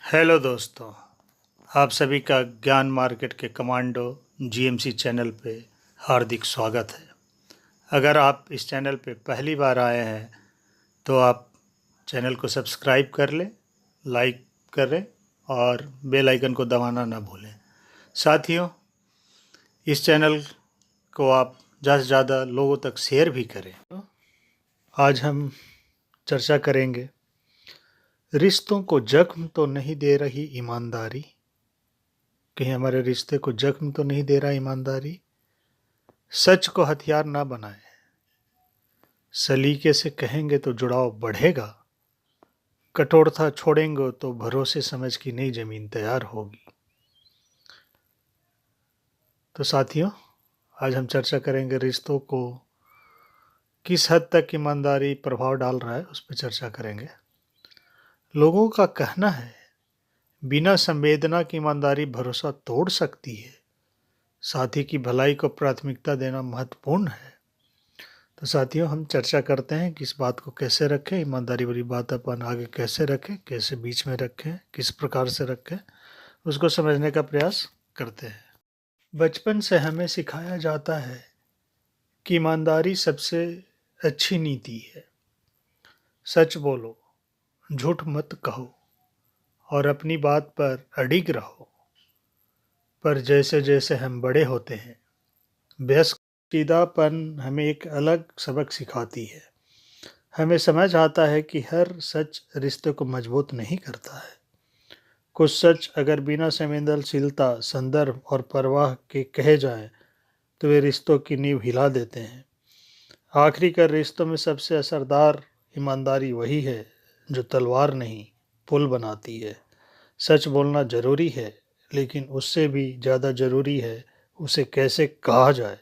Hello दोस्तों, आप सभी का ज्ञान मार्केट के कमांडो जीएमसी चैनल पे हार्दिक स्वागत है। अगर आप इस चैनल पे पहली बार आए हैं तो आप चैनल को सब्सक्राइब कर लें, लाइक करें और बेल आइकन को दबाना ना भूलें। साथियों, इस चैनल को आप ज़्यादा से ज़्यादा लोगों तक शेयर भी करें। आज हम चर्चा करेंगे, रिश्तों को जख्म तो नहीं दे रही ईमानदारी। कहीं हमारे रिश्ते को जख्म तो नहीं दे रहा ईमानदारी। सच को हथियार ना बनाए, सलीके से कहेंगे तो जुड़ाव बढ़ेगा। कठोरता छोड़ेंगे तो भरोसे समझ की नई जमीन तैयार होगी। तो साथियों, आज हम चर्चा करेंगे रिश्तों को किस हद तक ईमानदारी प्रभाव डाल रहा है, उस पर चर्चा करेंगे। लोगों का कहना है, बिना संवेदना की ईमानदारी भरोसा तोड़ सकती है। साथी की भलाई को प्राथमिकता देना महत्वपूर्ण है। तो साथियों, हम चर्चा करते हैं कि इस बात को कैसे रखें, ईमानदारी वाली बात अपन आगे कैसे रखें, कैसे बीच में रखें, किस प्रकार से रखें, उसको समझने का प्रयास करते हैं। बचपन से हमें सिखाया जाता है कि ईमानदारी सबसे अच्छी नीति है। सच बोलो, झूठ मत कहो और अपनी बात पर अडिग रहो। पर जैसे जैसे हम बड़े होते हैं, बेहसीदापन हमें एक अलग सबक सिखाती है। हमें समझ आता है कि हर सच रिश्ते को मजबूत नहीं करता है। कुछ सच अगर बिना संवेदनशीलता, संदर्भ और परवाह के कहे जाएं तो वे रिश्तों की नींव हिला देते हैं। आखिरी कर रिश्तों में सबसे असरदार ईमानदारी वही है जो तलवार नहीं, पुल बनाती है। सच बोलना जरूरी है, लेकिन उससे भी ज़्यादा जरूरी है उसे कैसे कहा जाए।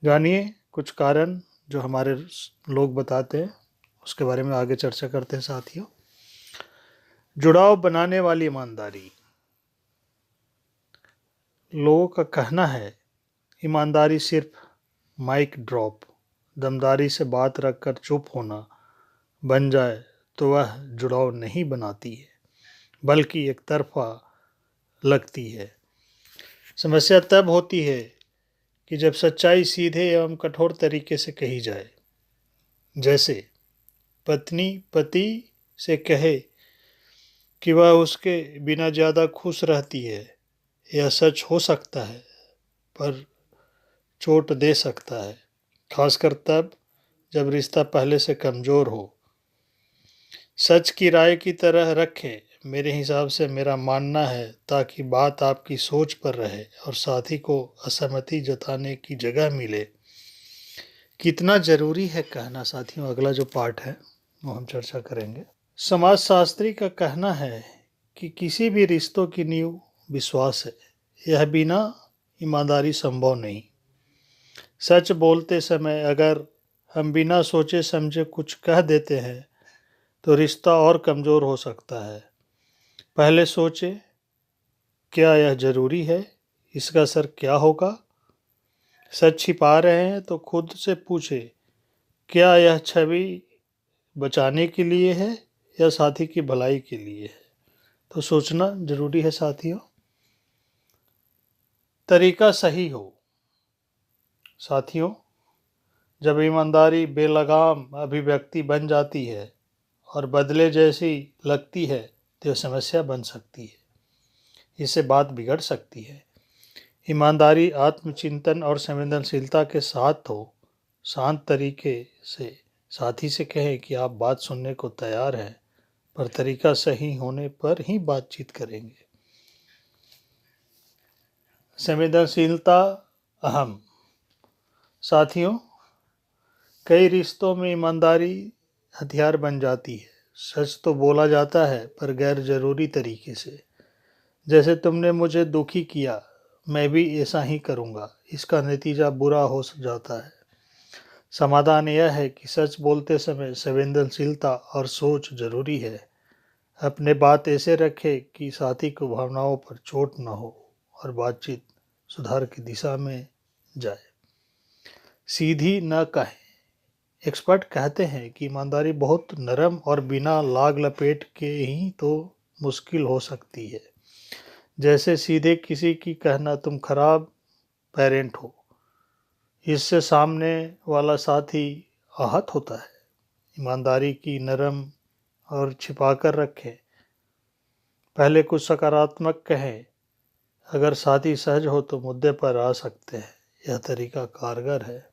जानिए कुछ कारण जो हमारे लोग बताते हैं, उसके बारे में आगे चर्चा करते हैं साथियों। जुड़ाव बनाने वाली ईमानदारी। लोगों का कहना है, ईमानदारी सिर्फ माइक ड्रॉप, दमदारी से बात रखकर चुप होना बन जाए तो वह जुड़ाव नहीं बनाती है, बल्कि एक तरफा लगती है। समस्या तब होती है कि जब सच्चाई सीधे एवं कठोर तरीके से कही जाए। जैसे पत्नी पति से कहे कि वह उसके बिना ज़्यादा खुश रहती है। यह सच हो सकता है, पर चोट दे सकता है, खासकर तब जब रिश्ता पहले से कमज़ोर हो। सच की राय की तरह रखें, मेरे हिसाब से, मेरा मानना है, ताकि बात आपकी सोच पर रहे और साथी को असहमति जताने की जगह मिले। कितना ज़रूरी है कहना साथियों, अगला जो पार्ट है वो हम चर्चा करेंगे। समाजशास्त्री का कहना है कि किसी भी रिश्तों की नींव विश्वास है। यह बिना ईमानदारी संभव नहीं। सच बोलते समय अगर हम बिना सोचे समझे कुछ कह देते हैं तो रिश्ता और कमज़ोर हो सकता है। पहले सोचे, क्या यह ज़रूरी है, इसका असर क्या होगा। सच छिपा रहे हैं तो खुद से पूछे, क्या यह छवि बचाने के लिए है या साथी की भलाई के लिए है। तो सोचना ज़रूरी है साथियों। तरीका सही हो। साथियों, जब ईमानदारी बेलगाम अभिव्यक्ति बन जाती है और बदले जैसी लगती है तो यह समस्या बन सकती है। इससे बात बिगड़ सकती है। ईमानदारी आत्मचिंतन और संवेदनशीलता के साथ हो। शांत तरीके से साथी से कहें कि आप बात सुनने को तैयार हैं, पर तरीका सही होने पर ही बातचीत करेंगे। संवेदनशीलता अहम। साथियों, कई रिश्तों में ईमानदारी हथियार बन जाती है। सच तो बोला जाता है, पर गैर जरूरी तरीके से। जैसे तुमने मुझे दुखी किया, मैं भी ऐसा ही करूँगा। इसका नतीजा बुरा हो जाता है। समाधान यह है कि सच बोलते समय संवेदनशीलता और सोच जरूरी है। अपने बात ऐसे रखें कि साथी को भावनाओं पर चोट न हो और बातचीत सुधार की दिशा में जाए। सीधी न कहें। एक्सपर्ट कहते हैं कि ईमानदारी बहुत नरम और बिना लाग लपेट के ही तो मुश्किल हो सकती है। जैसे सीधे किसी की कहना तुम खराब पेरेंट हो, इससे सामने वाला साथी आहत होता है। ईमानदारी की नरम और छिपा कर रखें, पहले कुछ सकारात्मक कहें। अगर साथी सहज हो तो मुद्दे पर आ सकते हैं। यह तरीका कारगर है।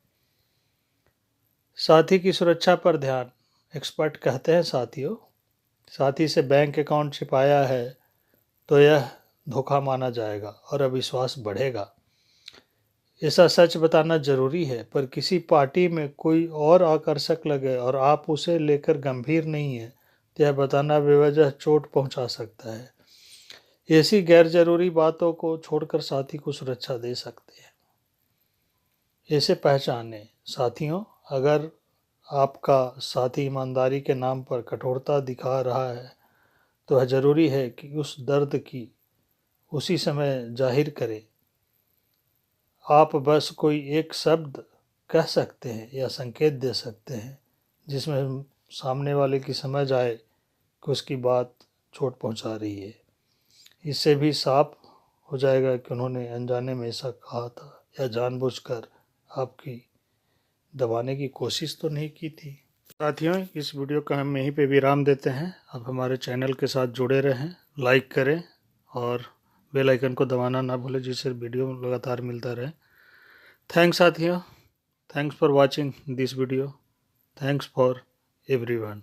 साथी की सुरक्षा पर ध्यान। एक्सपर्ट कहते हैं साथियों, साथी से बैंक अकाउंट छिपाया है तो यह धोखा माना जाएगा और अविश्वास बढ़ेगा। ऐसा सच बताना जरूरी है, पर किसी पार्टी में कोई और आकर्षक लगे और आप उसे लेकर गंभीर नहीं है तो यह बताना बेवजह चोट पहुंचा सकता है। ऐसी गैर जरूरी बातों को छोड़कर साथी को सुरक्षा दे सकते हैं। ऐसे पहचाने साथियों, अगर आपका साथी ईमानदारी के नाम पर कठोरता दिखा रहा है तो यह जरूरी है कि उस दर्द की उसी समय जाहिर करें। आप बस कोई एक शब्द कह सकते हैं या संकेत दे सकते हैं जिसमें सामने वाले की समझ आए कि उसकी बात चोट पहुंचा रही है। इससे भी साफ हो जाएगा कि उन्होंने अनजाने में ऐसा कहा था या जानबूझकर आपकी दबाने की कोशिश तो नहीं की थी। साथियों, इस वीडियो का हम यहीं पे विराम देते हैं। आप हमारे चैनल के साथ जुड़े रहें, लाइक करें और बेल आइकन को दबाना ना भूलें, जिससे वीडियो लगातार मिलता रहे। थैंक्स साथियों, thanks for watching this video, thanks for everyone.